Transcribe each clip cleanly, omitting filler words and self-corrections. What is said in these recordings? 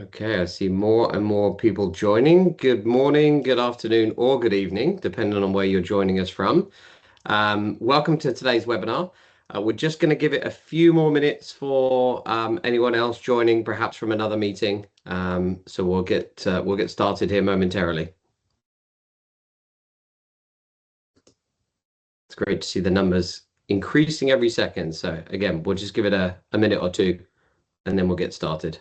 Okay, I see more and more people joining. Good morning, good afternoon, or good evening, depending on where you're joining us from. Welcome to today's webinar. We're just going to give it a few more minutes for anyone else joining, perhaps from another meeting. So we'll get started here momentarily. It's great to see the numbers increasing every second. So again, we'll just give it a minute or two, and then we'll get started.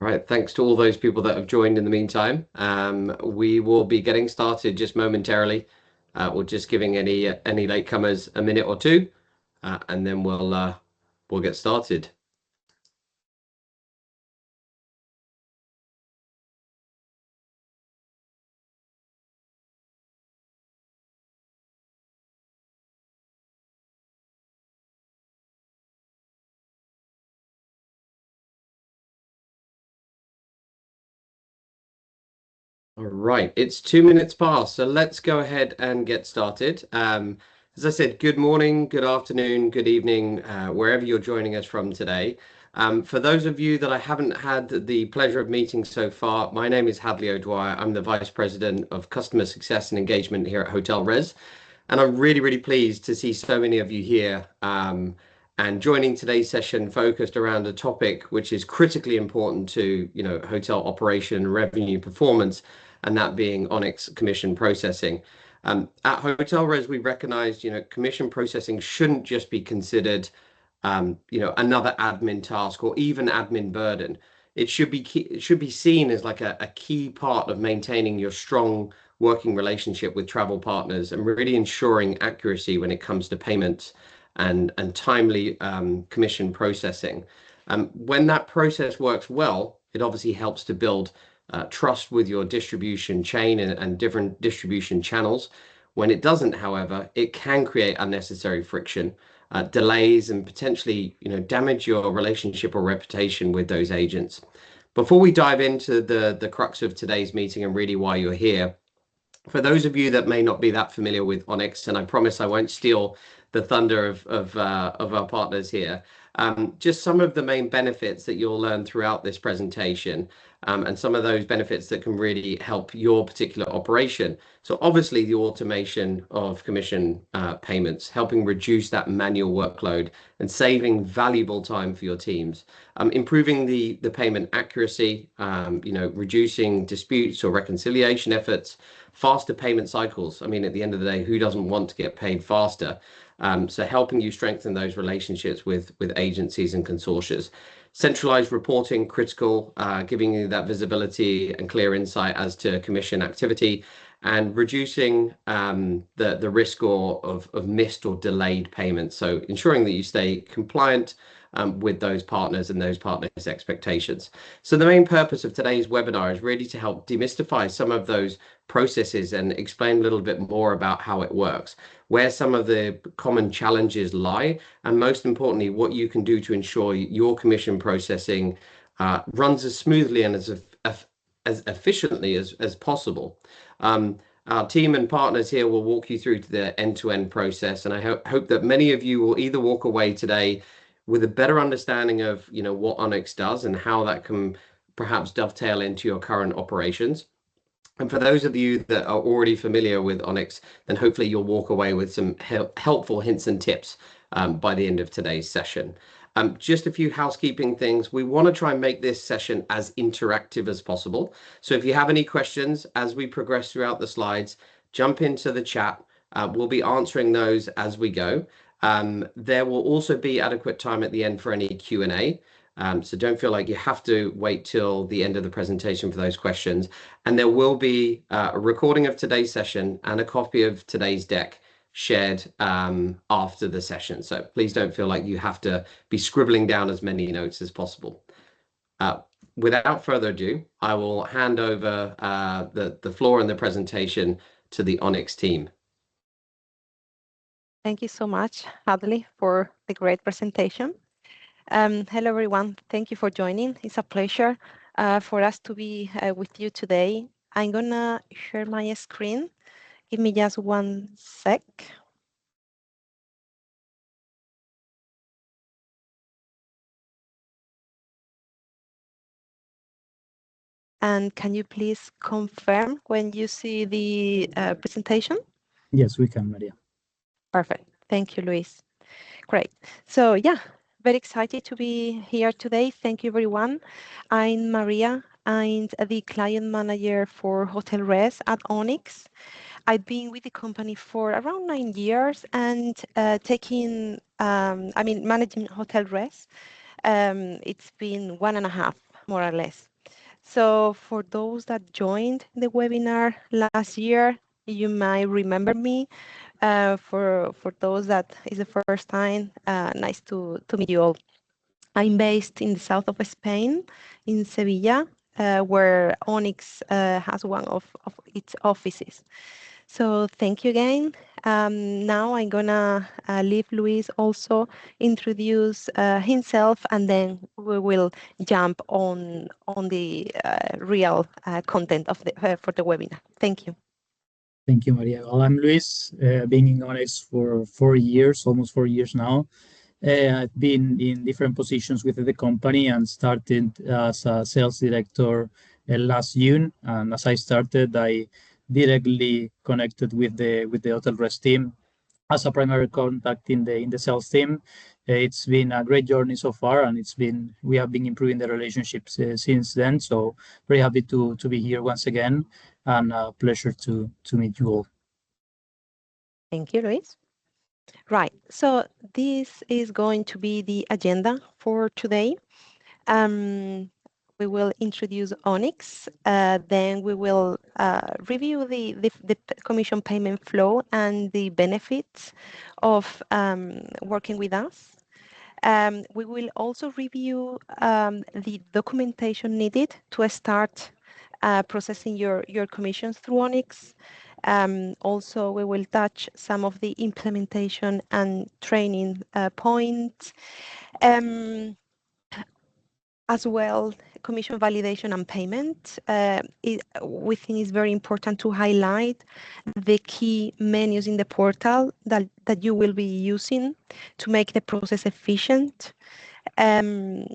Right, thanks to all those people that have joined in the meantime. We will be getting started just momentarily. We're just giving any latecomers a minute or two, and then we'll get started. All right, it's 2 minutes past, so let's go ahead and get started. As I said, good morning, good afternoon, good evening, wherever you're joining us from today. For those of you that I haven't had the pleasure of meeting so far, my name is Hadley O'Dwyer. I'm the Vice President of Customer Success and Engagement here at Hotel Res. And I'm really, really pleased to see so many of you here and joining today's session focused around a topic which is critically important to, hotel operation revenue performance, and that being Onyx commission processing. At Hotel Res, we recognize, commission processing shouldn't just be considered, another admin task or even admin burden. It should be seen as like a key part of maintaining your strong working relationship with travel partners and really ensuring accuracy when it comes to payments and timely commission processing. When that process works well, it obviously helps to build trust with your distribution chain and different distribution channels. When it doesn't, however, it can create unnecessary friction, delays, and potentially, damage your relationship or reputation with those agents. Before we dive into the crux of today's meeting and really why you're here, for those of you that may not be that familiar with Onyx, and I promise I won't steal the thunder of our partners here, just some of the main benefits that you'll learn throughout this presentation, and some of those benefits that can really help your particular operation. So obviously the automation of commission payments, helping reduce that manual workload and saving valuable time for your teams, improving the payment accuracy, reducing disputes or reconciliation efforts, faster payment cycles. I mean, at the end of the day, who doesn't want to get paid faster? So helping you strengthen those relationships with agencies and consortia. Centralized reporting, critical, giving you that visibility and clear insight as to commission activity, and reducing the risk of missed or delayed payments. So ensuring that you stay compliant with those partners and those partners' expectations. So the main purpose of today's webinar is really to help demystify some of those processes and explain a little bit more about how it works, where some of the common challenges lie, and most importantly, what you can do to ensure your commission processing runs as smoothly and as efficiently as possible. Our team and partners here will walk you through to the end-to-end process, and I hope that many of you will either walk away today with a better understanding of what Onyx does and how that can perhaps dovetail into your current operations. And for those of you that are already familiar with Onyx, then hopefully you'll walk away with some helpful hints and tips by the end of today's session. Just a few housekeeping things. We want to try and make this session as interactive as possible. So if you have any questions as we progress throughout the slides, jump into the chat. We'll be answering those as we go. There will also be adequate time at the end for any Q&A. So don't feel like you have to wait till the end of the presentation for those questions. And there will be a recording of today's session and a copy of today's deck shared after the session. So please don't feel like you have to be scribbling down as many notes as possible. without further ado, I will hand over the floor and the presentation to the Onyx team. Thank you so much, Hadley, for the great presentation. Hello, everyone. Thank you for joining. It's a pleasure for us to be with you today. I'm going to share my screen. Give me just one sec. And can you please confirm when you see the presentation? Yes, we can, Maria. Perfect. Thank you, Luis. Great. So yeah, very excited to be here today. Thank you, everyone. I'm Maria. I'm the client manager for Hotel Res at Onyx. I've been with the company for around 9 years and managing Hotel Res. It's been 1.5, more or less. So for those that joined the webinar last year, you might remember me. For those that is the first time, nice to meet you all. I'm based in the south of Spain, in Sevilla, where Onyx has one of its offices. So thank you again. Now I'm gonna leave Luis also introduce himself, and then we will jump on the real content of the for the webinar. Thank you. Thank you, Maria. Well, I'm Luis, been in Onyx for 4 years, almost 4 years now. I've been in different positions within the company and started as a sales director last June. And as I started, I directly connected with the Hotel Rest team as a primary contact in the sales team. It's been a great journey so far, and we have been improving the relationships since then. So very happy to be here once again, and a pleasure to meet you all. Thank you, Luis. Right. So this is going to be the agenda for today. We will introduce Onyx, then we will review the commission payment flow and the benefits of working with us. We will also review the documentation needed to start processing your commissions through Onyx. Also, we will touch some of the implementation and training points. As well, commission validation and payment. We think it's very important to highlight the key menus in the portal that you will be using to make the process efficient. Then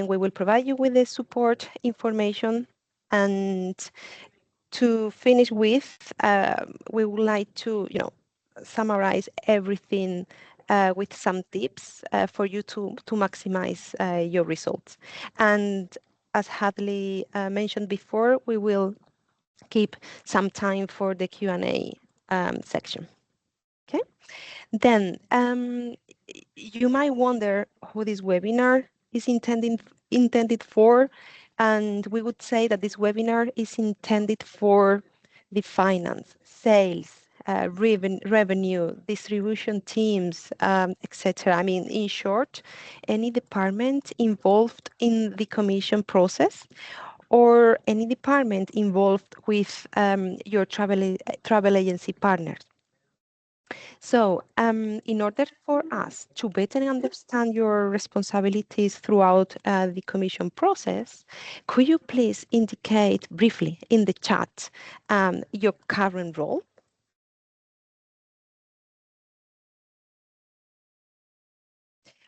we will provide you with the support information, and to finish with, we would like to, summarize everything with some tips for you to maximize your results. And as Hadley mentioned before, we will keep some time for the Q&A section. Okay. Then you might wonder who this webinar is intended for, and we would say that this webinar is intended for the finance, sales, revenue, distribution teams, etc. I mean, in short, any department involved in the commission process, or any department involved with your travel agency partners. So in order for us to better understand your responsibilities throughout the commission process, could you please indicate briefly in the chat your current role?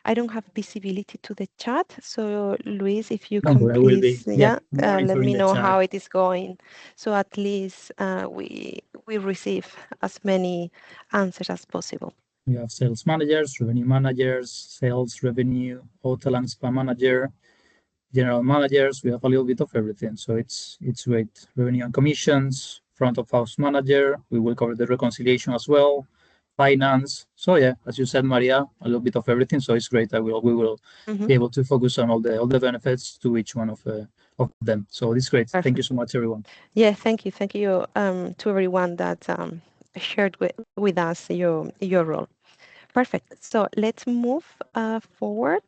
I don't have visibility to the chat, so Luis, if you can please, let me know how it is going, so at least we receive as many answers as possible. We have sales managers, revenue managers, sales, revenue, hotel and spa manager, general managers. We have a little bit of everything, so it's great. Revenue and commissions, front of house manager. We will cover the reconciliation as well, finance. So yeah, as you said, Maria, a little bit of everything. So it's great. We will be able to focus on all the benefits to each one of them. So it's great. Perfect. Thank you so much, everyone. Yeah, thank you to everyone that shared with us your role. Perfect. So let's move forward.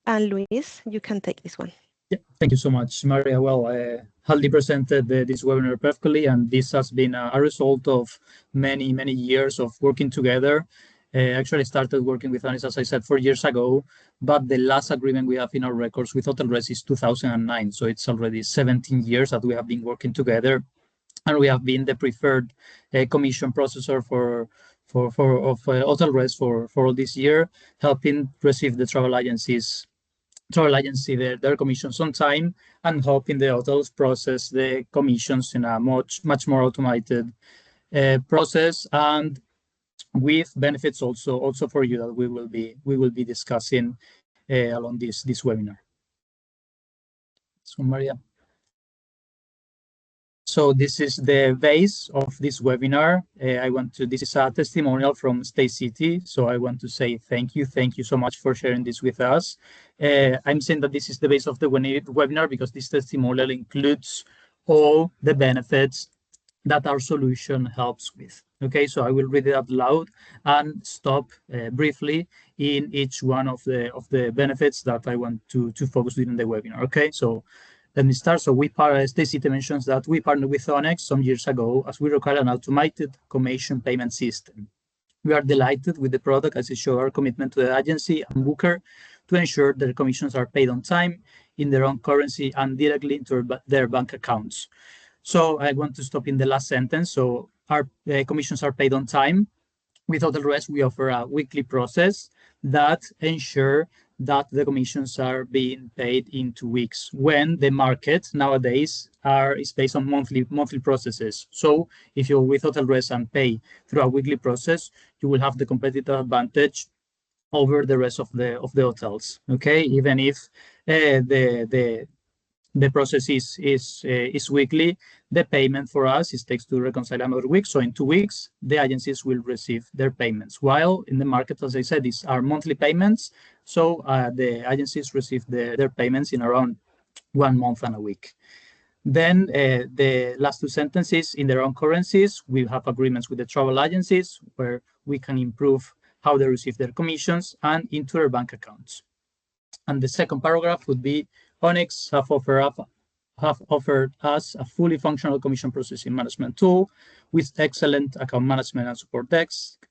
And Luis, you can take this one. Thank you so much, Maria. Well, Haldi presented this webinar perfectly, and this has been a result of many, many years of working together. Actually started working with Onyx, as I said, 4 years ago, but the last agreement we have in our records with HotelRes is 2009. So it's already 17 years that we have been working together, and we have been the preferred commission processor for HotelRes for all this year, helping receive the travel agency their commissions on time, and helping the hotels process the commissions in a much more automated process, and with benefits also for you that we will be discussing along this webinar. So Maria. So this is the base of this webinar. This is a testimonial from Stay City. So I want to say thank you so much for sharing this with us. I'm saying that this is the base of the webinar because this testimonial includes all the benefits that our solution helps with. Okay, so I will read it out loud and stop briefly in each one of the benefits that I want to focus during the webinar. Okay, so let me start. So Stacy mentions that we partnered with Onyx some years ago as we require an automated commission payment system. We are delighted with the product as it shows our commitment to the agency and booker to ensure their commissions are paid on time in their own currency and directly into their bank accounts. So I want to stop in the last sentence. So our commissions are paid on time. With HotelRes, we offer a weekly process that ensure that the commissions are being paid in 2 weeks, when the market nowadays is based on monthly processes. So if you're with HotelRes and pay through a weekly process, you will have the competitive advantage over the rest of the hotels. Okay, even if the process is weekly, the payment for us takes to reconcile another week. So in 2 weeks, the agencies will receive their payments. While in the market, as I said, these are monthly payments. So the agencies receive their payments in around 1 month and a week. Then the last 2 sentences, in their own currencies, we have agreements with the travel agencies where we can improve how they receive their commissions and into their bank accounts. And the second paragraph would be, Onyx have offered us a fully functional commission processing management tool with excellent account management and support desk.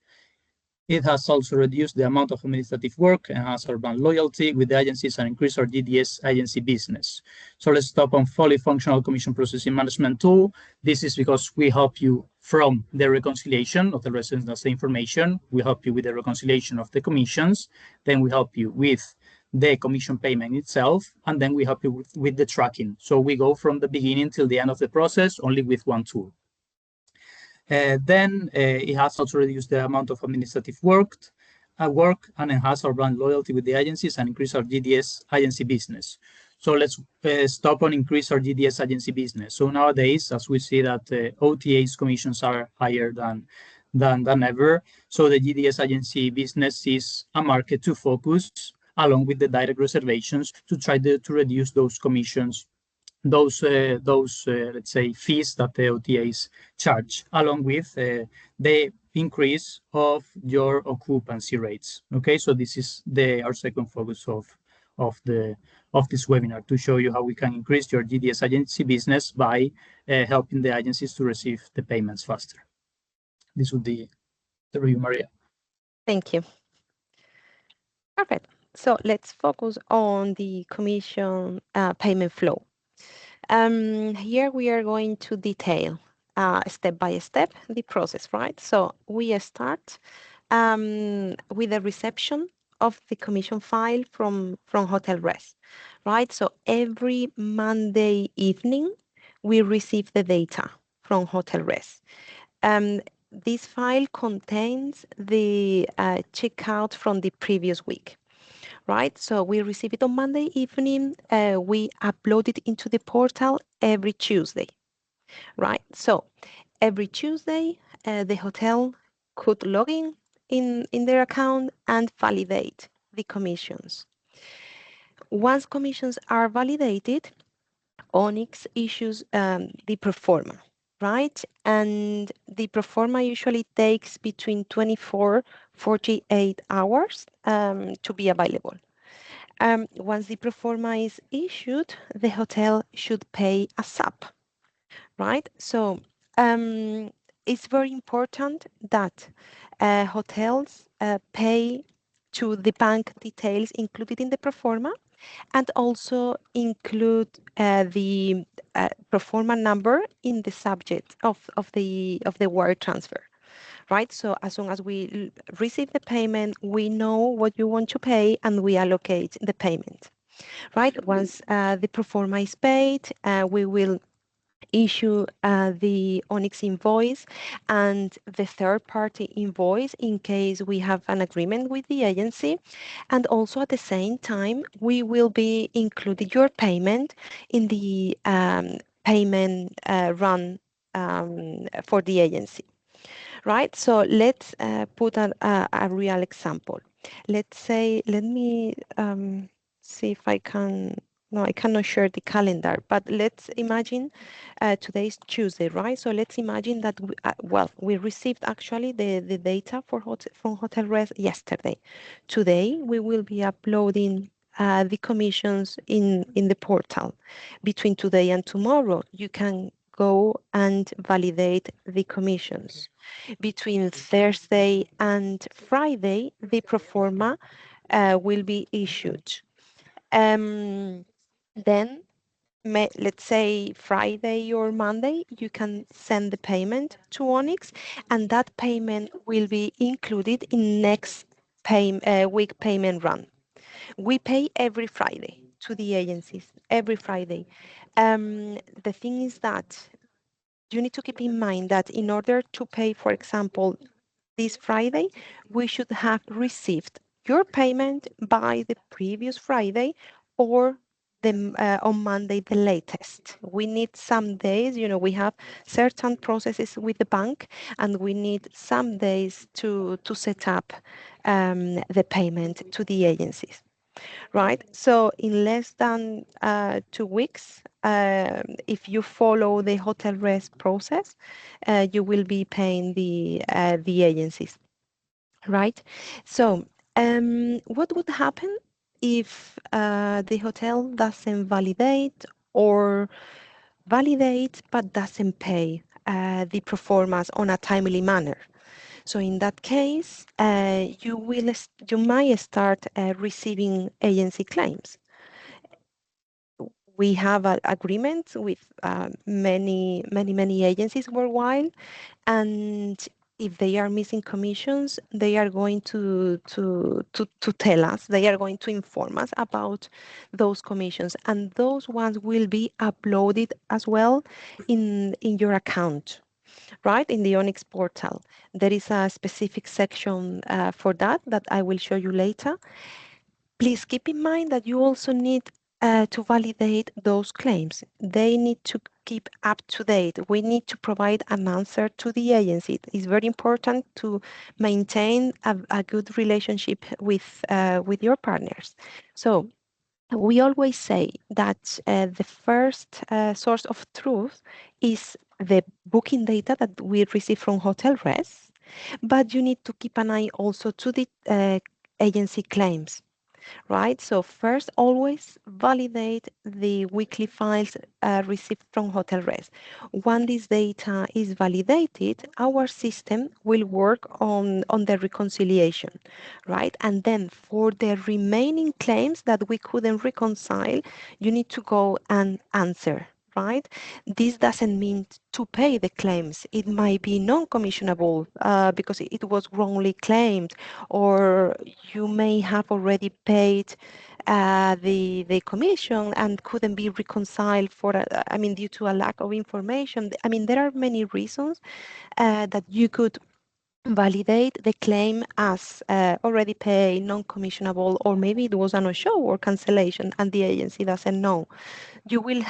It has also reduced the amount of administrative work, enhanced our brand loyalty with the agencies, and increased our GDS agency business. So let's stop on fully functional commission processing management tool. This is because we help you from the reconciliation of the residence information. We help you with the reconciliation of the commissions. Then we help you with the commission payment itself, and then we help you with the tracking. So we go from the beginning till the end of the process only with one tool. Then it has also reduced the amount of administrative work and enhanced our brand loyalty with the agencies and increase our GDS agency business. So let's stop on increase our GDS agency business. So nowadays, as we see that OTA's commissions are higher than ever, so the GDS agency business is a market to focus along with the direct reservations to try to reduce those commissions, those let's say fees that the OTAs charge, along with the increase of your occupancy rates. Okay, so this is our second focus of this webinar, to show you how we can increase your GDS agency business by helping the agencies to receive the payments faster. This would be the review, Maria. Thank you. Perfect. So let's focus on the commission payment flow. Here we are going to detail step by step the process, right? So we start with the reception of the commission file from HotelRes, right? So every Monday evening, we receive the data from HotelRes. This file contains the checkout from the previous week, right? So we receive it on Monday evening. We upload it into the portal every Tuesday, right? So every Tuesday, the hotel could log in their account and validate the commissions. Once commissions are validated, Onyx issues the performer, right? And the performer usually takes between 24, 48 hours to be available. Once the pro forma is issued, the hotel should pay a sub, right? So it's very important that hotels pay to the bank details included in the pro forma, and also include the pro forma number in the subject of the wire transfer, right? So as soon as we receive the payment, we know what you want to pay and we allocate the payment, right? Once the pro forma is paid, we will issue the Onyx invoice and the third-party invoice in case we have an agreement with the agency. And also at the same time, we will be including your payment in the payment run for the agency, right? So let's put a real example. Let's say, let me see if I can, no, I cannot share the calendar, but let's imagine today is Tuesday, right? So let's imagine that, we received actually the data from Hotel Res yesterday. Today, we will be uploading the commissions in the portal. Between today and tomorrow, you can go and validate the commissions. Between Thursday and Friday, the pro forma will be issued. Then, let's say Friday or Monday, you can send the payment to Onyx, and that payment will be included in next week payment run. We pay every Friday to the agencies, every Friday. The thing is that you need to keep in mind that in order to pay, for example, this Friday, we should have received your payment by the previous Friday or on Monday, the latest. We need some days, we have certain processes with the bank, and we need some days to set up the payment to the agencies, right? So in less than 2 weeks, if you follow the hotel rest process, you will be paying the agencies, right? So what would happen if the hotel doesn't validate or validates but doesn't pay the performance on a timely manner? So in that case, you might start receiving agency claims. We have agreements with many agencies worldwide, and if they are missing commissions, they are going to tell us, they are going to inform us about those commissions, and those ones will be uploaded as well in your account, right? In the Onyx portal. There is a specific section for that I will show you later. Please keep in mind that you also need to validate those claims. They need to keep up to date. We need to provide an answer to the agency. It's very important to maintain a good relationship with your partners. So we always say that the first source of truth is the booking data that we receive from Hotel Res, but you need to keep an eye also to the agency claims, right? So first, always validate the weekly files received from Hotel Res. Once this data is validated, our system will work on the reconciliation, right? And then for the remaining claims that we couldn't reconcile, you need to go and answer, right? This doesn't mean to pay the claims. It might be non-commissionable because it was wrongly claimed, or you may have already paid the commission and couldn't be reconciled due to a lack of information. I mean, there are many reasons that you could validate the claim as already paid, non-commissionable, or maybe it was a no-show or cancellation and the agency doesn't know. You will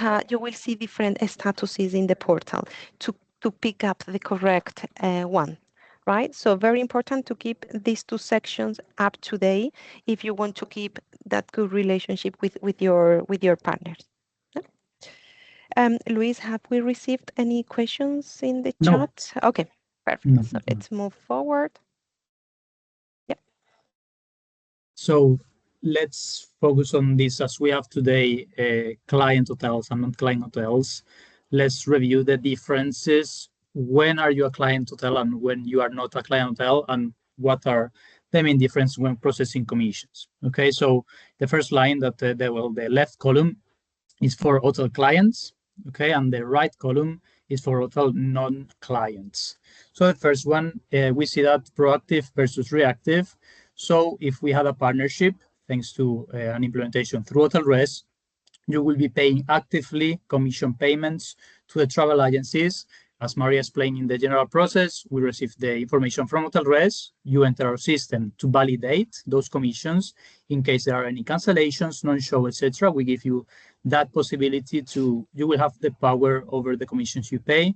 see different statuses in the portal to pick up the correct one, right? So very important to keep these two sections up to date if you want to keep that good relationship with your partners. Luis, have we received any questions in the No, chat? Okay, perfect. no, So no. let's move forward. Yep. So let's focus on this as we have today, client hotels and non-client hotels. Let's review the differences. When are you a client hotel and when you are not a client hotel, and what are the main difference when processing commissions? Okay, so the first line that the left column is for hotel clients, okay, and the right column is for hotel non-clients. So the first one, we see that proactive versus reactive. So if we had a partnership, thanks to an implementation through HotelRes, you will be paying actively commission payments to the travel agencies. As Maria explained in the general process, we receive the information from HotelRes. You enter our system to validate those commissions. In case there are any cancellations, non-show, etc., we give you that possibility to, you will have the power over the commissions you pay.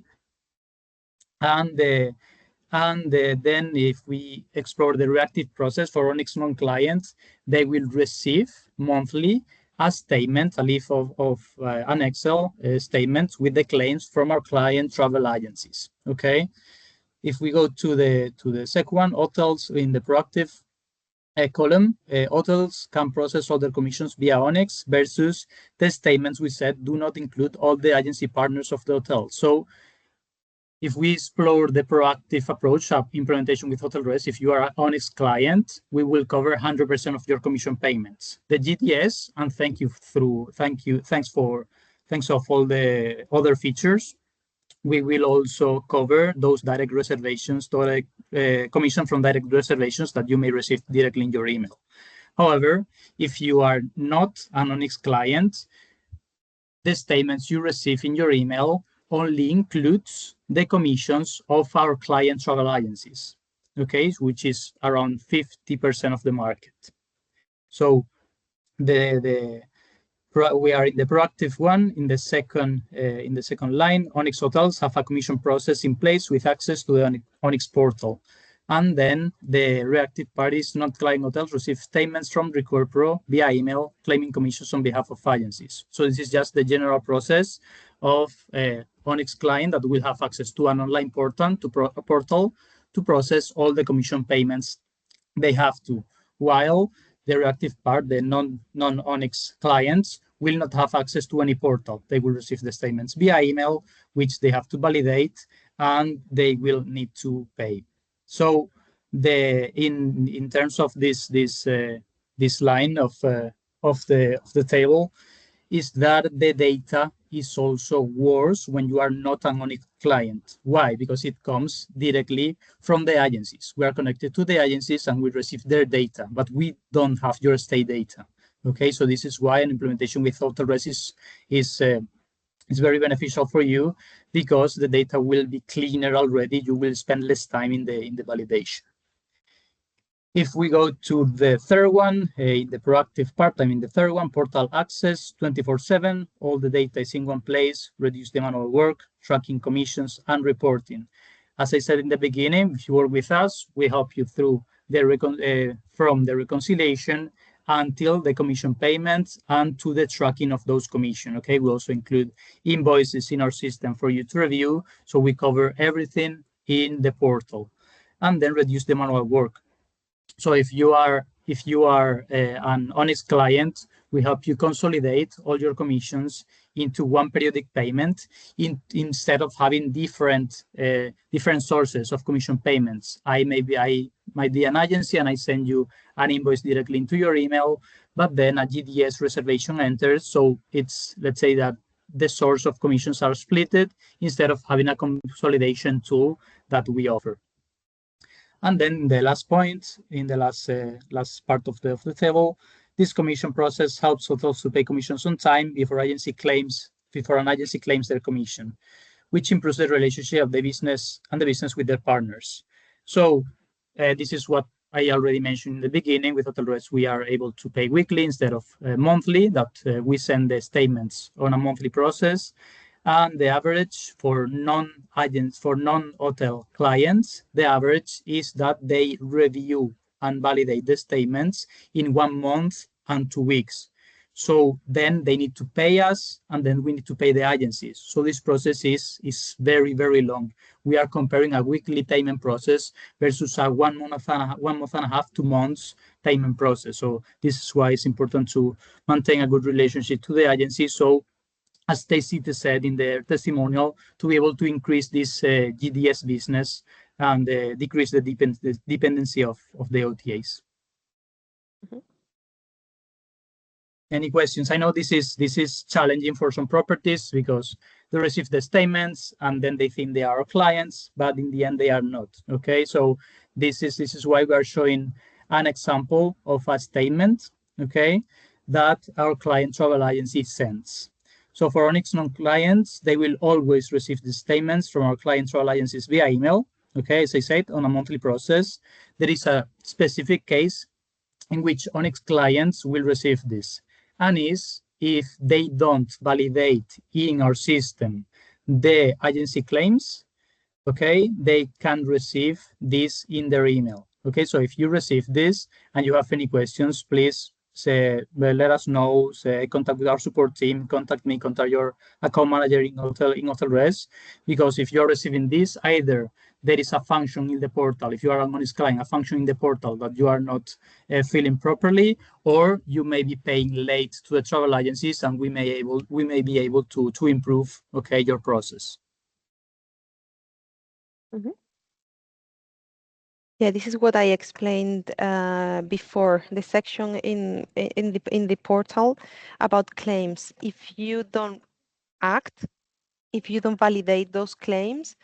And then if we explore the reactive process for Onyx non-clients, they will receive monthly a statement, a leaf of an Excel statement with the claims from our client travel agencies. Okay, if we go to the second one, hotels in the proactive column, hotels can process all their commissions via Onyx versus the statements we said do not include all the agency partners of the hotel. So if we explore the proactive approach of implementation with HotelRes, if you are an Onyx client, we will cover 100% of your commission payments. The GTS, and thanks of all the other features, we will also cover those direct reservations, commission from direct reservations that you may receive directly in your email. However, if you are not an Onyx client, the statements you receive in your email only includes the commissions of our client travel agencies, okay, which is around 50% of the market. So we are in the proactive one. In the second line, Onyx hotels have a commission process in place with access to the Onyx portal. And then the reactive parties, not client hotels, receive statements from Record Pro via email claiming commissions on behalf of agencies. So this is just the general process of Onyx client that will have access to an online portal to process all the commission payments they have to, while the reactive part, the non-Onyx clients, will not have access to any portal. They will receive the statements via email, which they have to validate, and they will need to pay. So in terms of this line of the table, is that the data is also worse when you are not an Onyx client. Why? Because it comes directly from the agencies. We are connected to the agencies and we receive their data, but we don't have your stay data. Okay, so this is why an implementation with HotelRes is very beneficial for you, because the data will be cleaner already. You will spend less time in the validation. If we go to the third one, the proactive part, the third one, portal access 24/7, all the data is in one place, reduce the manual work, tracking commissions, and reporting. As I said in the beginning, if you work with us, we help you through from the reconciliation until the commission payments and to the tracking of those commissions. Okay, we also include invoices in our system for you to review, so we cover everything in the portal, and then reduce the manual work. So if you are an Onyx client, we help you consolidate all your commissions into one periodic payment instead of having different sources of commission payments. I might be an agency and I send you an invoice directly into your email, but then a GDS reservation enters. So it's, let's say that the source of commissions are splitted instead of having a consolidation tool that we offer. And then the last point, in the last part of the table, this commission process helps hotels to pay commissions on time before an agency claims their commission, which improves the relationship of the business with their partners. So this is what I already mentioned in the beginning. With HotelRes, we are able to pay weekly instead of monthly, that we send the statements on a monthly process. And the average for non-hotel clients, the average is that they review and validate the statements in 1 month and 2 weeks. So then they need to pay us, and then we need to pay the agencies. So this process is very, very long. We are comparing a weekly payment process versus a 1 month and a half, 2 months payment process. So this is why it's important to maintain a good relationship to the agency. So as Stacy said in their testimonial, to be able to increase this GDS business and decrease the dependency of the OTAs. Mhm. Any questions? I know this is challenging for some properties because they receive the statements and then they think they are our clients, but in the end they are not. Okay, so this is why we are showing an example of a statement, okay, that our client travel agency sends. So for Onyx non-clients, they will always receive the statements from our client travel agencies via email. Okay, as I said, on a monthly process. There is a specific case in which Onyx clients will receive this, and is if they don't validate in our system the agency claims, okay, they can receive this in their email. Okay, so if you receive this and you have any questions, please say, well, let us know, say, contact with our support team, contact me, contact your account manager in Hotel Res, because if you're receiving this, either there is a function in the portal, if you are a Onyx client, a function in the portal that you are not filling properly, or you may be paying late to the travel agencies, and we may be able to improve, okay, your process. Mhm. Yeah, this is what I explained before, the section in the portal about claims. If you don't act, if you don't validate those claims,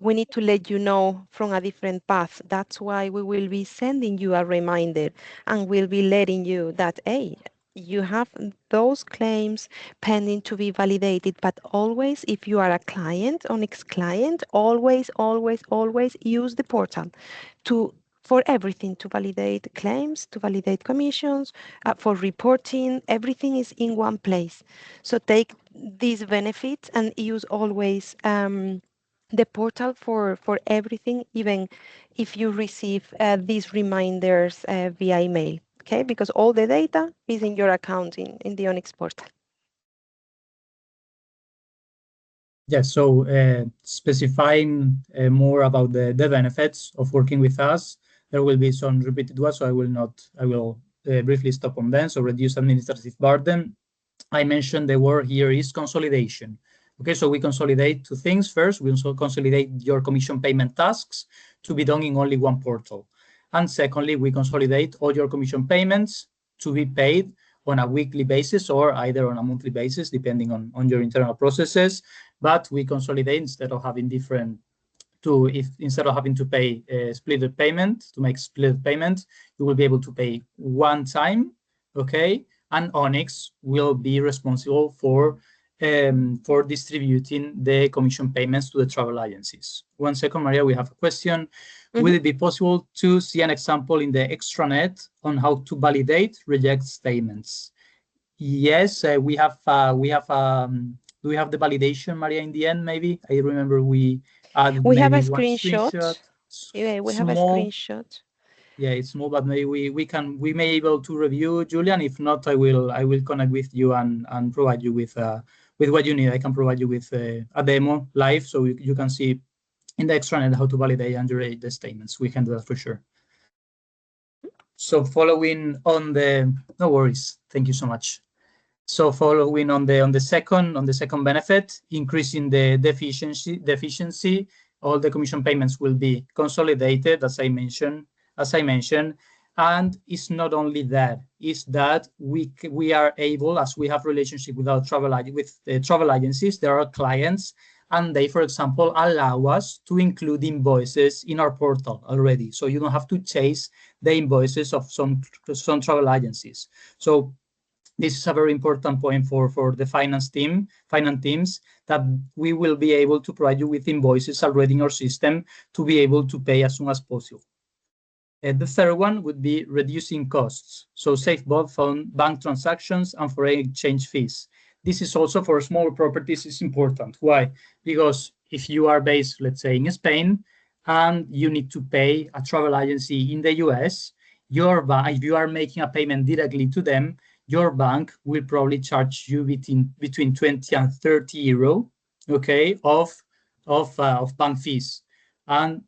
we need to let you know from a different path. That's why we will be sending you a reminder and we'll be letting you that, hey, you have those claims pending to be validated. But always, if you are a client, Onyx client, always, always, always use the portal to for everything, to validate claims, to validate commissions, for reporting. Everything is in one place. So take these benefits and use always the portal for everything, even if you receive these reminders via email. Okay, because all the data is in your account in the Onyx portal. Yes, so specifying more about the benefits of working with us, there will be some repeated ones, so I will briefly stop on them. So reduce administrative burden. I mentioned the word here is consolidation. Okay, so we consolidate two things. First, we also consolidate your commission payment tasks to be done in only one portal. And secondly, we consolidate all your commission payments to be paid on a weekly basis or either on a monthly basis, depending on your internal processes. But we consolidate instead of having instead of having to pay a split payment, to make split payment, you will be able to pay one time, okay? And Onyx will be responsible for distributing the commission payments to the travel agencies. 1 second, Maria, we have a question. Will it be possible to see an example in the extranet on how to validate reject statements? Yes, we have. Do we have the validation, Maria, in the end? Maybe I remember we added We have a maybe one screenshot. screenshot. Yeah, we have a Small. screenshot. Yeah, it's small, but maybe we may able to review, Julian. If not, I will connect with you and provide you with what you need. I can provide you with a demo live, so you can see in the extranet how to validate and generate the statements. We can do that for sure. So following on the, no worries. Thank you so much. So following on the second benefit, increasing the efficiency, all the commission payments will be consolidated, as I mentioned, and it's not only that, it's that we are able, as we have relationship with our travel agencies, there are clients, and they, for example, allow us to include invoices in our portal already, so you don't have to chase the invoices of some travel agencies. So this is a very important point for the finance teams, that we will be able to provide you with invoices already in our system to be able to pay as soon as possible. The third one would be reducing costs. So save both on bank transactions and foreign exchange fees. This is also for small properties is important. Why? Because if you are based, let's say, in Spain, and you need to pay a travel agency in the US, if you are making a payment directly to them, your bank will probably charge you between 20 and 30 euro, okay, of bank fees. And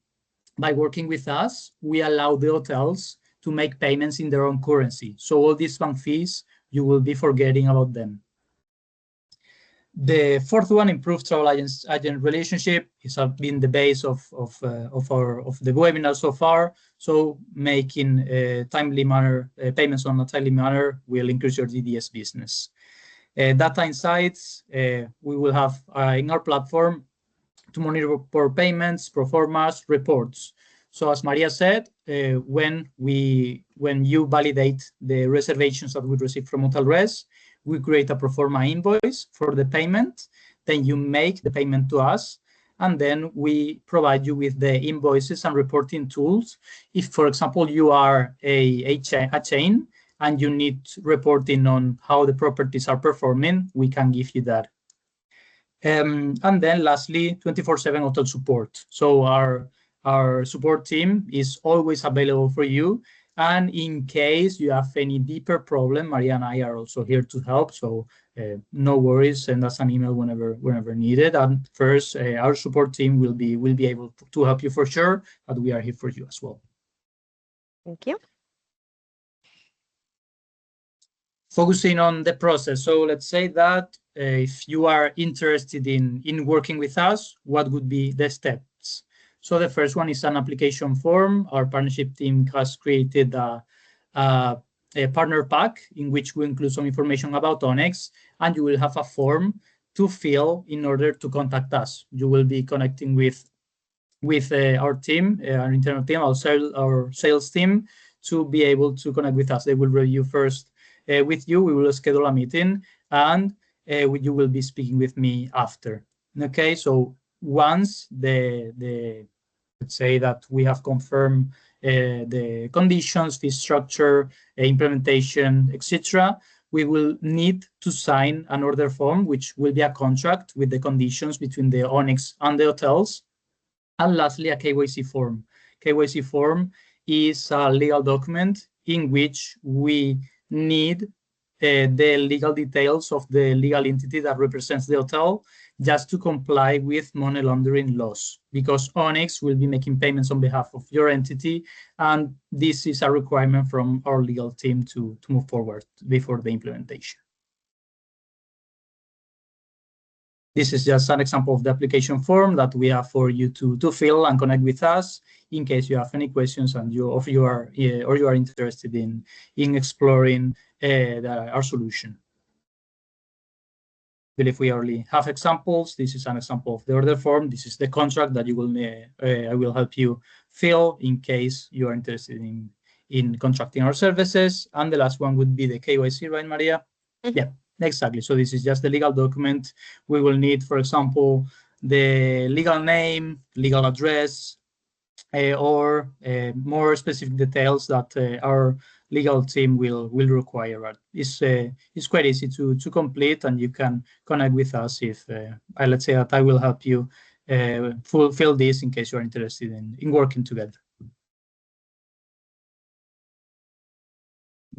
by working with us, we allow the hotels to make payments in their own currency. So all these bank fees, you will be forgetting about them. The fourth one, improved travel agent relationship, has been the base of the webinar so far. So making timely manner payments on a timely manner will increase your DDS business. Data insights, we will have in our platform to monitor for payments, pro formas, reports. So as Maria said, when you validate the reservations that we receive from Hotel Res, we create a pro forma invoice for the payment. Then you make the payment to us, and then we provide you with the invoices and reporting tools. If, for example, you are a chain and you need reporting on how the properties are performing, we can give you that. And then lastly, 24/7 hotel support. So our support team is always available for you. And in case you have any deeper problem, Maria and I are also here to help. So no worries, send us an email whenever needed. And first, our support team will be able to help you for sure, but we are here for you as well. Thank you. Focusing on the process. So let's say that if you are interested in working with us, what would be the steps? So the first one is an application form. Our partnership team has created a partner pack in which we include some information about Onyx, and you will have a form to fill in order to contact us. You will be connecting with our team, our internal team, our sales team, to be able to connect with us. They will review first with you. We will schedule a meeting, and you will be speaking with me after. Okay, so once let's say that we have confirmed the conditions, fee structure, implementation, etc., we will need to sign an order form, which will be a contract with the conditions between the Onyx and the hotels. And lastly, a KYC form. KYC form is a legal document in which we need the legal details of the legal entity that represents the hotel, just to comply with money laundering laws, because Onyx will be making payments on behalf of your entity, and this is a requirement from our legal team to move forward before the implementation. This is just an example of the application form that we have for you to fill and connect with us in case you have any questions and you are interested in exploring our solution. I believe we already have examples. This is an example of the order form. This is the contract that you will I will help you fill in case you are interested in contracting our services. And the last one would be the KYC, right, Maria? Mm-hmm. Yeah. Exactly. So this is just the legal document. We will need, for example, the legal name, legal address, or more specific details that our legal team will require. It's quite easy to complete, and you can connect with us if let's say that I will help you fulfill this in case you're interested in working together.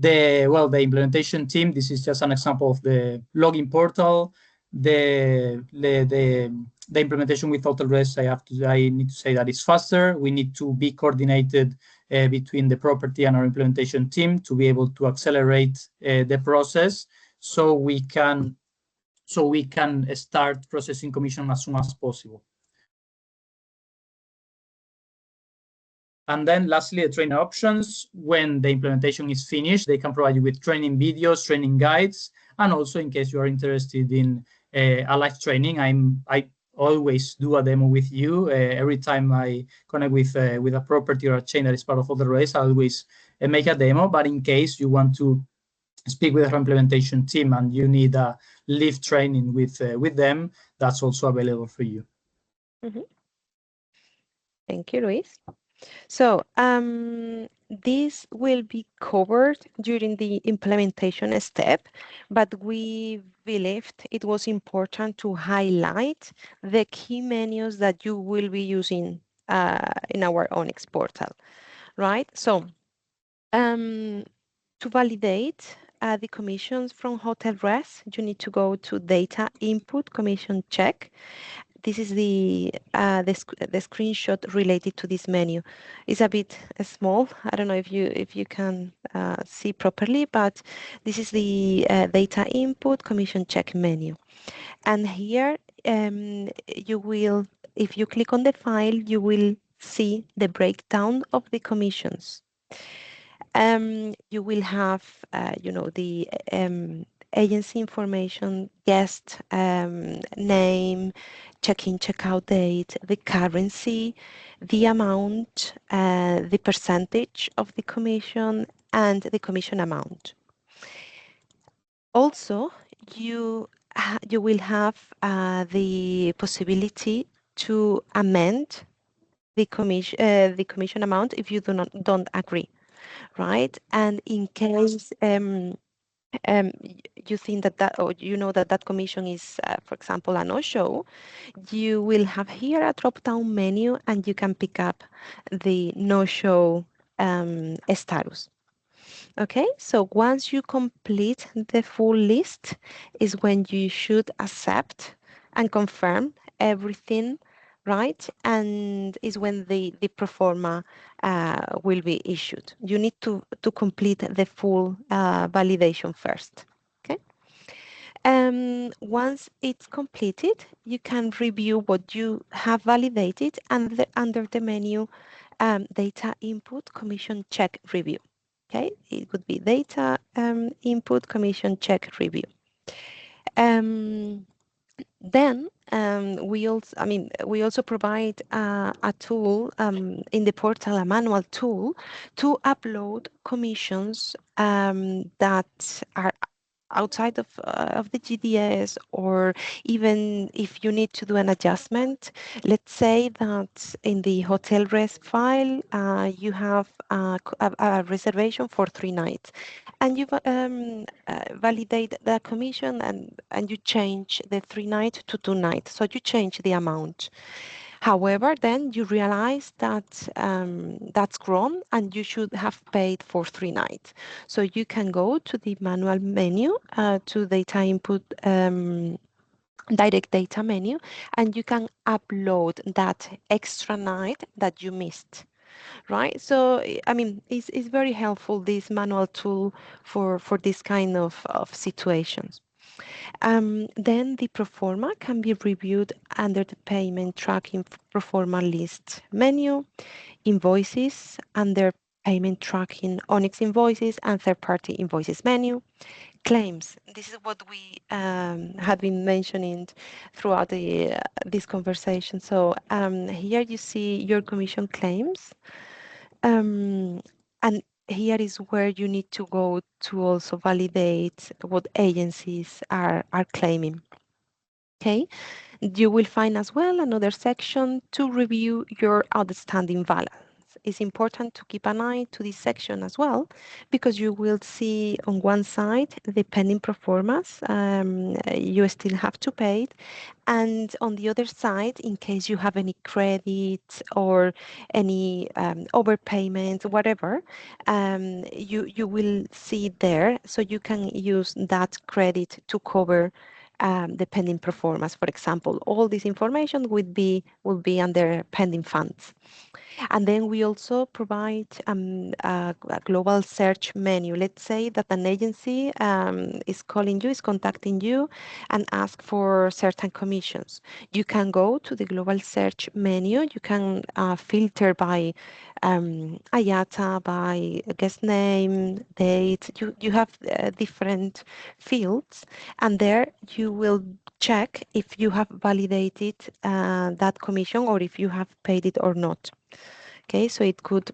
The implementation team, this is just an example of the login portal. The implementation with AutoRest, I need to say that it's faster. We need to be coordinated between the property and our implementation team to be able to accelerate the process, so we can start processing commission as soon as possible. And then lastly, the training options. When the implementation is finished, they can provide you with training videos, training guides, and also in case you are interested in a live training, I always do a demo with you. Every time I connect with a property or a chain that is part of other race, I always make a demo. But in case you want to speak with our implementation team and you need a live training with them, that's also available for you. Mm-hmm. Thank you, Luis. So this will be covered during the implementation step, but we believed it was important to highlight the key menus that you will be using in our Onyx portal, right? So to validate the commissions from hotel res, you need to go to data input commission check. This is the screenshot related to this menu. It's a bit small. I don't know if you can see properly, but this is the data input commission check menu. And here you will, if you click on the file, you will see the breakdown of the commissions. You will have, the agency information, guest name, check-in, check-out date, the currency, the amount, the percentage of the commission, and the commission amount. Also, you will have the possibility to amend the commission amount if you don't agree, right? And in case you think that or you know that commission is, for example, a no-show, you will have here a drop-down menu and you can pick up the no-show status. Okay, so once you complete the full list is when you should accept and confirm everything, right? And is when the pro forma will be issued. You need to complete the full validation first. Okay. Once it's completed, you can review what you have validated and under the menu data input commission check review. Okay, it would be data input commission check review. Then we also provide a tool in the portal, a manual tool to upload commissions that are outside of the GDS, or even if you need to do an adjustment. Let's say that in the hotel res file, you have a reservation for 3 nights, and you validate the commission and you change the 3 nights to 2 nights. So you change the amount. However, then you realize that that's grown and you should have paid for 3 nights. So you can go to the manual menu, to data input, direct data menu, and you can upload that extra night that you missed. Right, so it's very helpful, this manual tool for this kind of situations. Then the proforma can be reviewed under the payment tracking proforma list menu, invoices under payment tracking Onyx invoices and third-party invoices menu, claims. This is what we have been mentioning throughout this conversation. So here you see your commission claims. And here is where you need to go to also validate what agencies are claiming. Okay, you will find as well another section to review your outstanding balance. It's important to keep an eye to this section as well, because you will see on one side the pending performance you still have to pay, and on the other side, in case you have any credit or any overpayment, whatever, you will see it there, so you can use that credit to cover the pending performance. For example, all this information will be under pending funds. And then we also provide a global search menu. Let's say that an agency is calling you, is contacting you, and ask for certain commissions. You can go to the global search menu. You can filter by IATA, by guest name, date. You have different fields, and there you will check if you have validated that commission or if you have paid it or not. Okay, so it could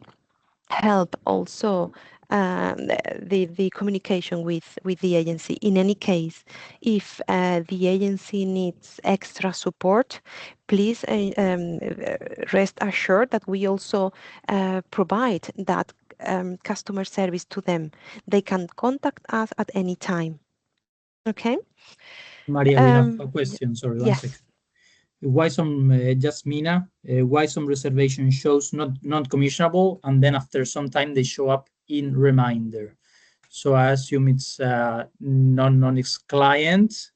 help also the communication with the agency. In any case, if the agency needs extra support, please rest assured that we also provide that customer service to them. They can contact us at any time. Okay. Maria, we have a question. Sorry, one yes. second. Why some Jasmina? Why some reservation shows not commissionable, and then after some time they show up in reminder? So I assume it's non-Onyx client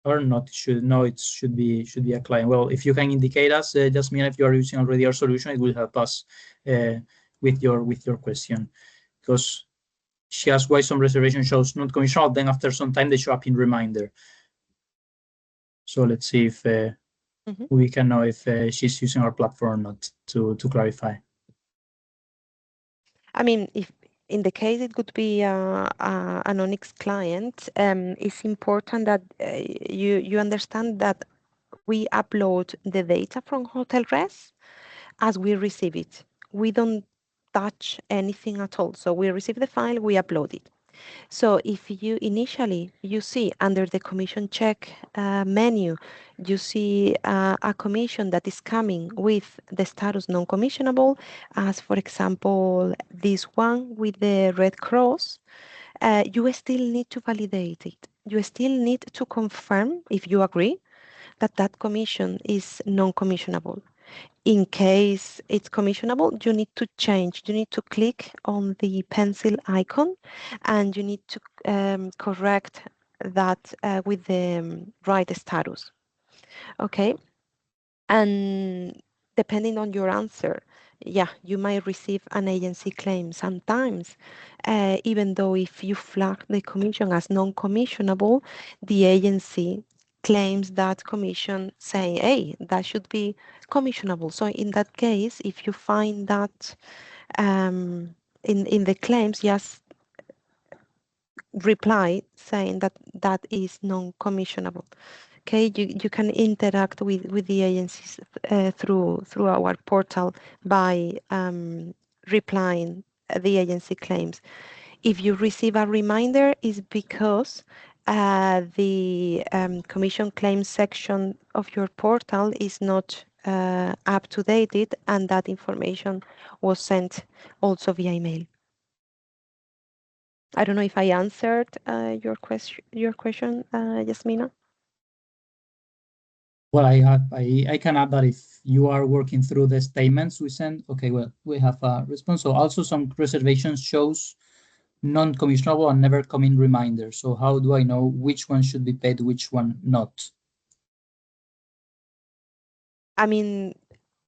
or not. It should be a client. Well, if you can indicate us, Jasmine, if you are using already our solution, it will help us with your question, because she asked why some reservation shows not commissionable, then after some time they show up in reminder. So let's see if we can know if she's using our platform or not to clarify. I mean, if in the case it could be an Onyx client, it's important that you understand that we upload the data from Hotel Res as we receive it. We don't touch anything at all. So we receive the file, we upload it. So if you initially you see under the commission check menu, you see a commission that is coming with the status non-commissionable, as for example this one with the red cross, you still need to validate it. You still need to confirm if you agree that that commission is non-commissionable. In case it's commissionable, you need to change. You need to click on the pencil icon and you need to correct that with the right status. Okay. And depending on your answer, yeah, you might receive an agency claim sometimes, even though if you flag the commission as non-commissionable, the agency claims that commission saying, hey, that should be commissionable. So in that case, if you find that in the claims, just reply saying that that is non-commissionable. Okay, you can interact with the agencies through our portal by replying the agency claims. If you receive a reminder, is because the commission claims section of your portal is not up to date, and that information was sent also via email. I don't know if I answered your question, Yasmina. Well, I can add that if you are working through the statements we send, okay, well, we have a response. So also some reservations shows non-commissionable and never come in reminder. So how do I know which one should be paid, which one not? I mean,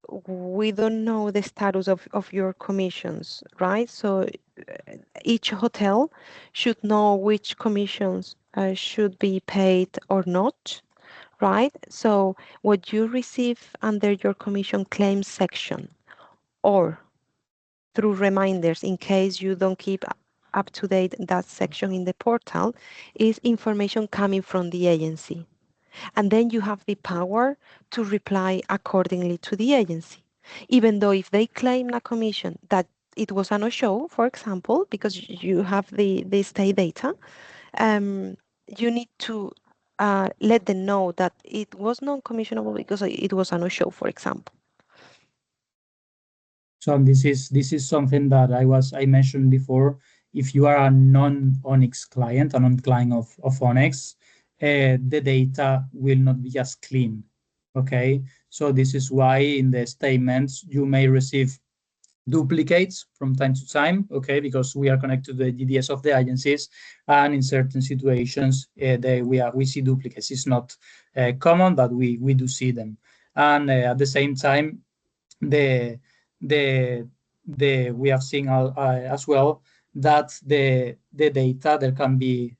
we don't know the status of your commissions, right? So each hotel should know which commissions should be paid or not, right? So what you receive under your commission claims section or through reminders in case you don't keep up to date that section in the portal is information coming from the agency. And then you have the power to reply accordingly to the agency. Even though if they claim a commission that it was a no-show, for example, because you have the stay data, you need to let them know that it was non-commissionable because it was a no-show, for example. So this is something that I mentioned before. If you are a non-Onyx client, a non-client of Onyx, the data will not be just clean. Okay, so this is why in the statements you may receive duplicates from time to time, okay, because we are connected to the GDS of the agencies, and in certain situations we see duplicates. It's not common, but we do see them, and at the same time the the we have seen as well that the data there can be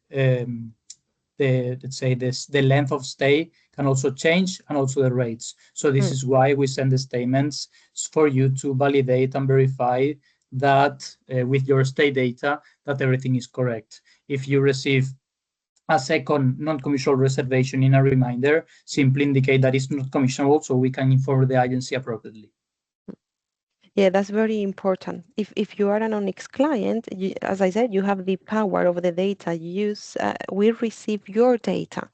let's say the length of stay can also change, and also the rates. So this is why we send the statements for you to validate and verify that with your stay data that everything is correct. If you receive a second non-commissionable reservation in a reminder, simply indicate that it's not commissionable so we can inform the agency appropriately. Yeah, that's very important. If you are an Onyx client, as I said, you have the power of the data. We receive your data.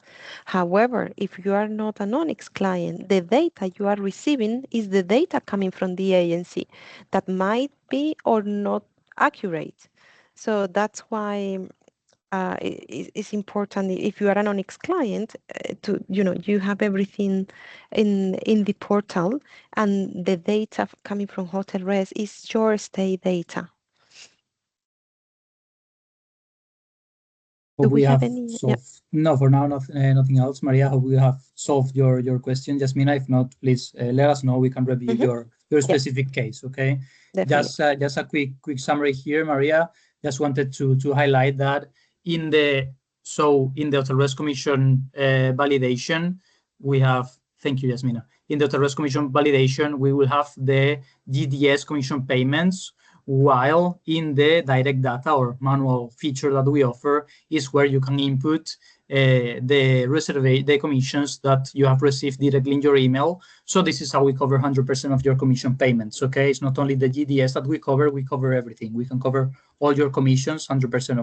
However, if you are not an Onyx client, the data you are receiving is the data coming from the agency that might be or not accurate. So that's why it's important if you are an Onyx client to you have everything in the portal, and the data coming from Hotel Res is your stay data. Do we have have any? Yeah. solved? No, for now, nothing else. Maria, hope we have solved your question. Jasmina, if not, please let us know. We can review Mm-hmm. your Yeah, specific case. Okay. definitely. Just a quick summary here, Maria. Just wanted to highlight that in the in the Hotel Risk Commission validation, we have. Thank you, Jasmina. In the Hotel Risk Commission validation, we will have the GDS commission payments, while in the direct data or manual feature that we offer is where you can input the commissions that you have received directly in your email. So this is how we cover 100% of your commission payments. Okay, it's not only the GDS that we cover everything. We can cover all your commissions, 100%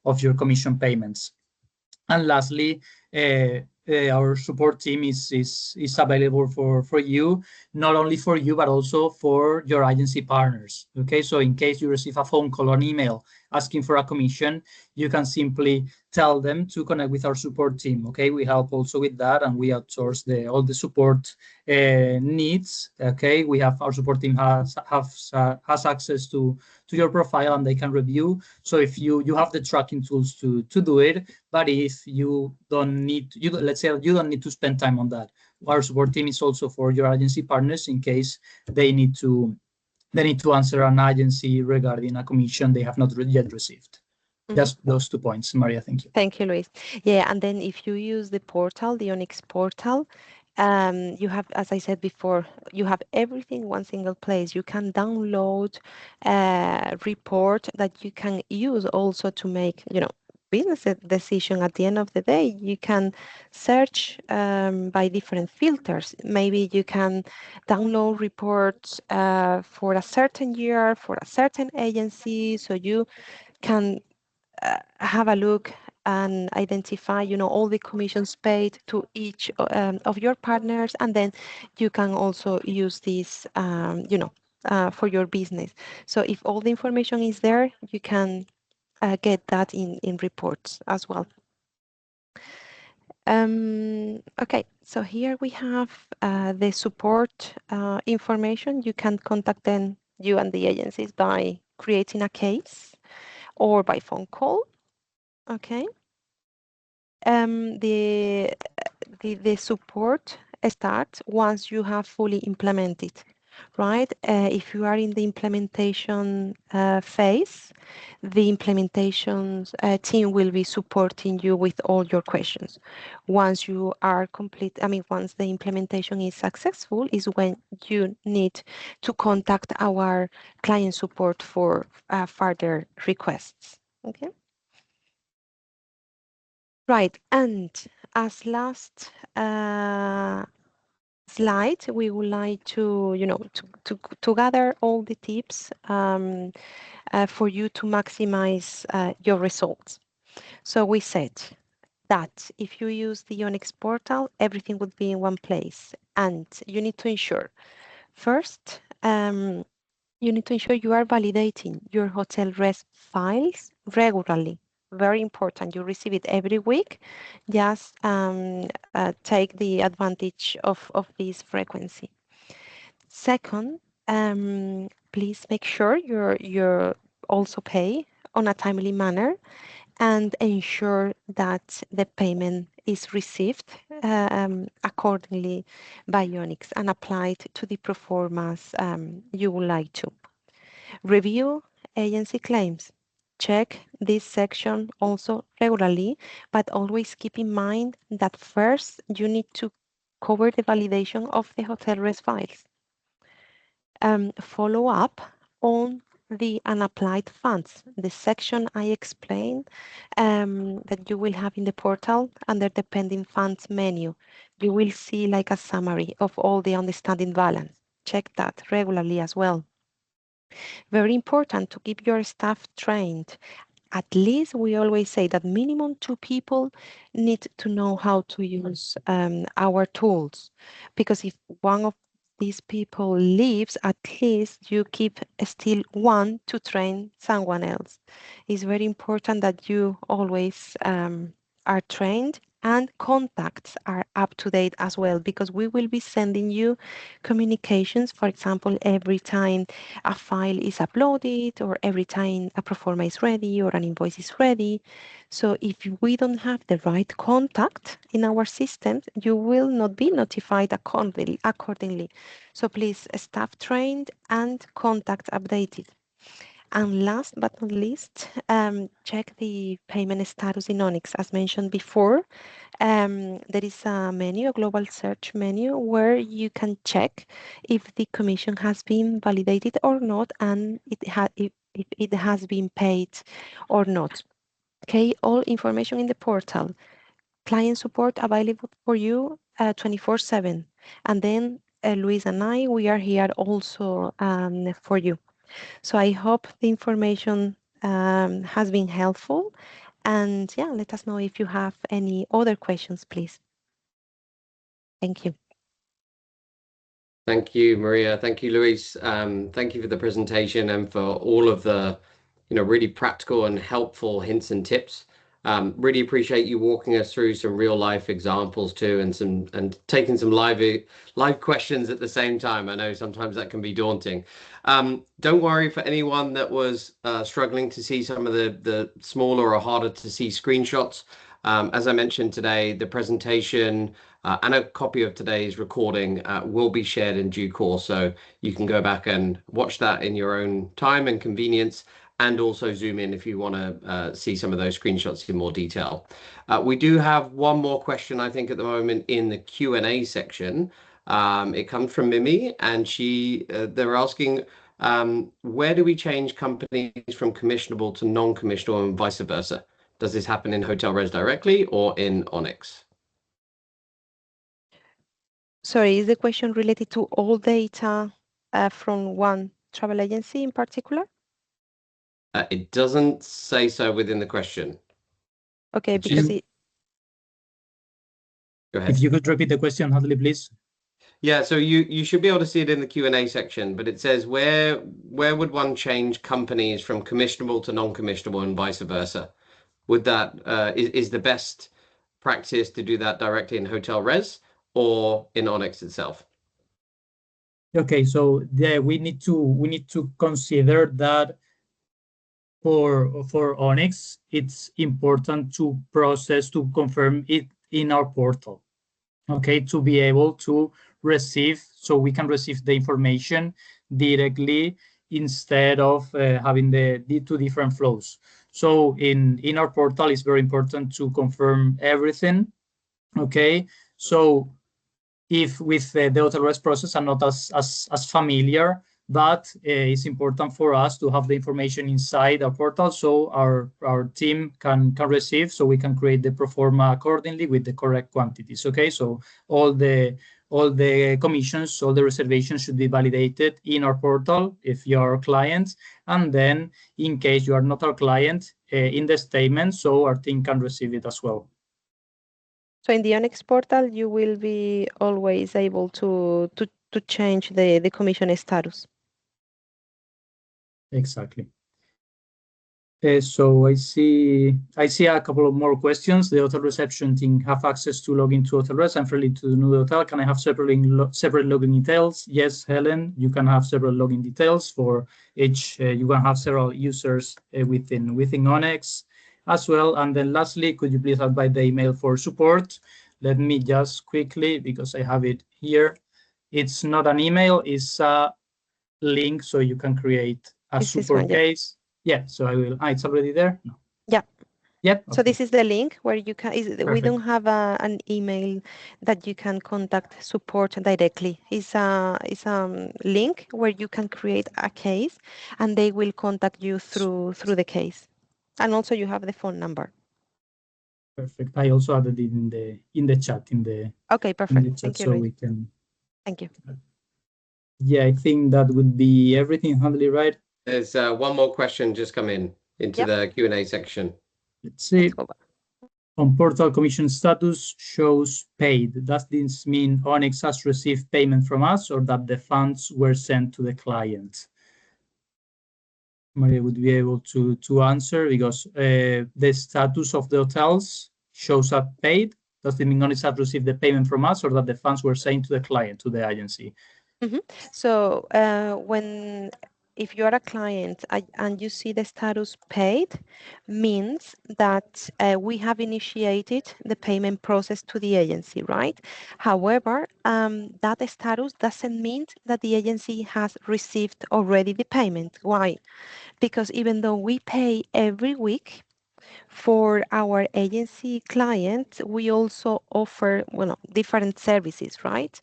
of your commission payments. And lastly, our support team is available for you, not only for you, but also for your agency partners. Okay, so in case you receive a phone call or an email asking for a commission, you can simply tell them to connect with our support team. Okay, we help also with that, and we outsource all the support needs. Okay, we have our support team has access to your profile, and they can review. So if you have the tracking tools to do it, but if you don't need, let's say you don't need to spend time on that. Our support team is also for your agency partners in case they need to answer an agency regarding a commission they have not yet received. Mm-hmm. Just those 2 points, Maria. Thank you. Thank you, Luis. Yeah, and then if you use the portal, the Onyx portal, you have, as I said before, you have everything in one single place. You can download a report that you can use also to make, business decision at the end of the day. You can search by different filters. Maybe you can download reports for a certain year, for a certain agency, so you can have a look and identify, all the commissions paid to each of your partners, and then you can also use this, for your business. So if all the information is there, you can get that in reports as well. Okay, so here we have the support information. You can contact them, you and the agencies, by creating a case or by phone call. Okay. The support starts once you have fully implemented, right? If you are in the implementation phase, the implementation team will be supporting you with all your questions. Once you are complete, once the implementation is successful, is when you need to contact our client support for further requests. Okay. Right, and as last slide, we would like to, to gather all the tips for you to maximize your results. So we said that if you use the Onyx portal, everything would be in one place, and you need to ensure first. You need to ensure you are validating your hotel rest files regularly. Very important. You receive it every week. Just take the advantage of this frequency. Second, please make sure you're also pay on a timely manner, and ensure that the payment is received accordingly by Onyx and applied to the performance you would like to. Review agency claims. Check this section also regularly, but always keep in mind that first you need to cover the validation of the hotel rest files. Follow up on the unapplied funds, the section I explained that you will have in the portal under the pending funds menu. You will see like a summary of all the outstanding balance. Check that regularly as well. Very important to keep your staff trained. At least we always say that minimum 2 people need to know how to use our tools, because if one of these people leaves, at least you keep still one to train someone else. It's very important that you always are trained and contacts are up to date as well, because we will be sending you communications, for example, every time a file is uploaded or every time a pro forma is ready or an invoice is ready. So if we don't have the right contact in our system, you will not be notified accordingly. So please, staff trained and contact updated. And last but not least, check the payment status in Onyx. As mentioned before, there is a menu, a global search menu, where you can check if the commission has been validated or not, and if it has been paid or not. Okay, all information in the portal. Client support available for you 24/7. And then Luis and I, we are here also for you. So I hope the information has been helpful. And yeah, let us know if you have any other questions, please. Thank you. Thank you, Maria. Thank you, Luis. Thank you for the presentation and for all of the, really practical and helpful hints and tips. Really appreciate you walking us through some real life examples too, and taking some live questions at the same time. I know sometimes that can be daunting. Don't worry for anyone that was struggling to see some of the smaller or harder to see screenshots. As I mentioned today, the presentation and a copy of today's recording will be shared in due course, so you can go back and watch that in your own time and convenience, and also zoom in if you want to see some of those screenshots in more detail. We do have one more question, I think, at the moment in the Q&A section. It comes from Mimi, and they're asking, where do we change companies from commissionable to non-commissionable and vice versa? Does this happen in Hotel Res directly or in Onyx? Sorry, is the question related to all data from one travel agency in particular? It doesn't say so within the question. Okay, because it... Go ahead. If you could repeat the question, Hadley, please. Yeah, so you should be able to see it in the Q&A section, but it says where would one change companies from commissionable to non-commissionable and vice versa? Would that is the best practice to do that directly in Hotel Res or in Onyx itself? Okay, so we need to consider that for Onyx, it's important to confirm it in our portal. Okay, to be able to receive, so we can receive the information directly instead of having the two different flows. So in our portal, it's very important to confirm everything. Okay, so if with the Hotel Res process I'm not as familiar, but it's important for us to have the information inside our portal so our team can receive, so we can create the pro forma accordingly with the correct quantities. Okay, so all the commissions, all the reservations should be validated in our portal if you are a client, and then in case you are not our client, in the statement, so our team can receive it as well. So in the Onyx portal, you will be always able to change the commission status. Exactly. So I see a couple of more questions. The hotel reception team have access to log into Hotel Res. I'm friendly to the new hotel. Can I have separate login details? Yes, Helen, you can have several login details for each. You can have several users within Onyx as well. And then lastly, could you please advise the email for support? Let me just quickly, because I have it here. It's not an email, it's a link, so you can create a support case. Yeah, so I will. It's already there. No. Yeah. Yep. So this is the link where you can. We don't have an email that you can contact support directly. It's a link where you can create a case, and they will contact you through the case, and also you have the phone number. Perfect. I also added it in the chat Okay, perfect. Chat, thank you, so Luis. we can. Thank you. Yeah, I think that would be everything, Handley, right? There's one more question just come into the Q&A section. Let's see. Let's go back. On portal commission status shows paid. Does this mean Onyx has received payment from us or that the funds were sent to the client? Maria would be able to answer, because the status of the hotels shows up paid. Does it mean Onyx have received the payment from us, or that the funds were sent to the client, to the agency? So if you are a client and you see the status paid, means that we have initiated the payment process to the agency, right? However, that status doesn't mean that the agency has received already the payment. Why? Because even though we pay every week, for our agency clients, we also offer different services, right?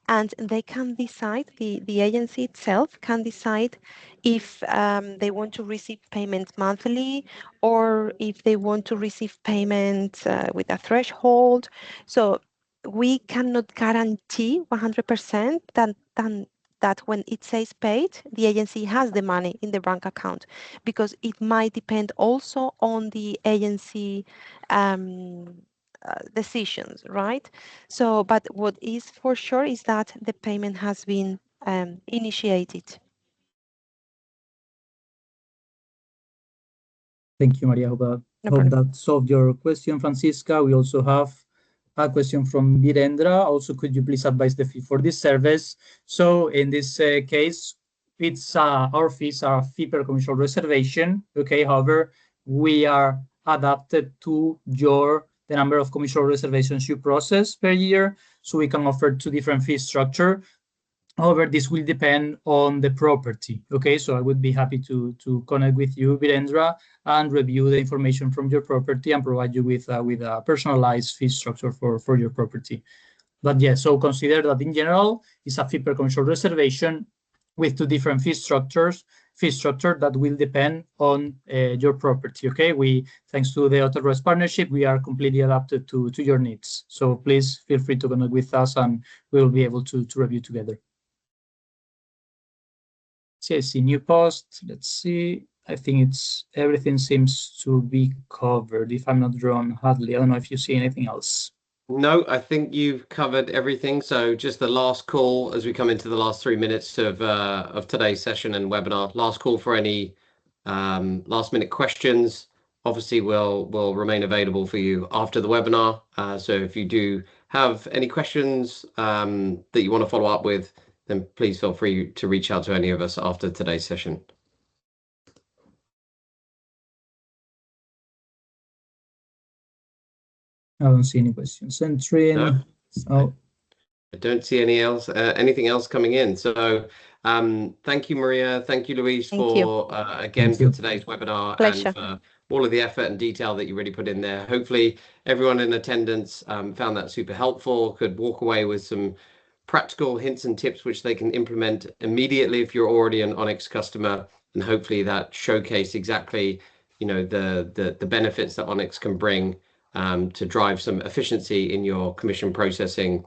And they can decide, the agency itself can decide if they want to receive payments monthly or if they want to receive payments with a threshold. So we cannot guarantee 100% that when it says paid, the agency has the money in the bank account, because it might depend also on the agency decisions, right? So, but what is for sure is that the payment has been initiated. Thank you, Maria. No Hope problem. that solved your question, Francisca. We also have a question from Virendra. Also, could you please advise the fee for this service? So in this case, it's our fees are fee per commercial reservation. Okay, however, we are adapted to the number of commercial reservations you process per year. So we can offer two different fee structure. However, this will depend on the property. Okay, so I would be happy to connect with you, Virendra, and review the information from your property and provide you with a personalized fee structure for your property. But yeah, so consider that in general, it's a fee per commercial reservation with two different fee structure that will depend on your property. Okay, thanks to the Autores partnership, we are completely adapted to your needs. So please feel free to connect with us, and we will be able to review together. See, I see new post. Let's see. I think everything seems to be covered. If I'm not wrong, Hadley, I don't know if you see anything else. No, I think you've covered everything. So just the last call as we come into the last 3 minutes of today's session and webinar. Last call for any last minute questions. Obviously, will remain available for you after the webinar. So if you do have any questions that you want to follow up with, then please feel free to reach out to any of us after today's session. I don't see any questions entering. No? So I don't see anything else coming in. So thank you, Maria. Thank you, Luis, Thank you. for again for today's webinar Pleasure. and for all of the effort and detail that you really put in there. Hopefully everyone in attendance found that super helpful, could walk away with some practical hints and tips which they can implement immediately if you're already an Onyx customer, and hopefully that showcase exactly, you know, the benefits that Onyx can bring to drive some efficiency in your commission processing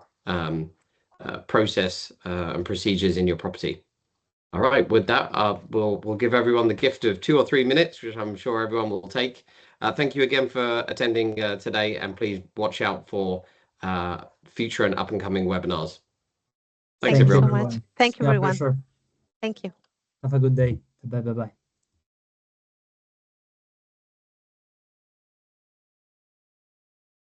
process and procedures in your property. All right, with that, we'll give everyone the gift of 2 or 3 minutes, which I'm sure everyone will take. Thank you again for attending today, and please watch out for future and up and coming webinars. Thanks, Thank you everyone. so much. Thank you, everyone. Pleasure. Thank you. Have a good day. Bye.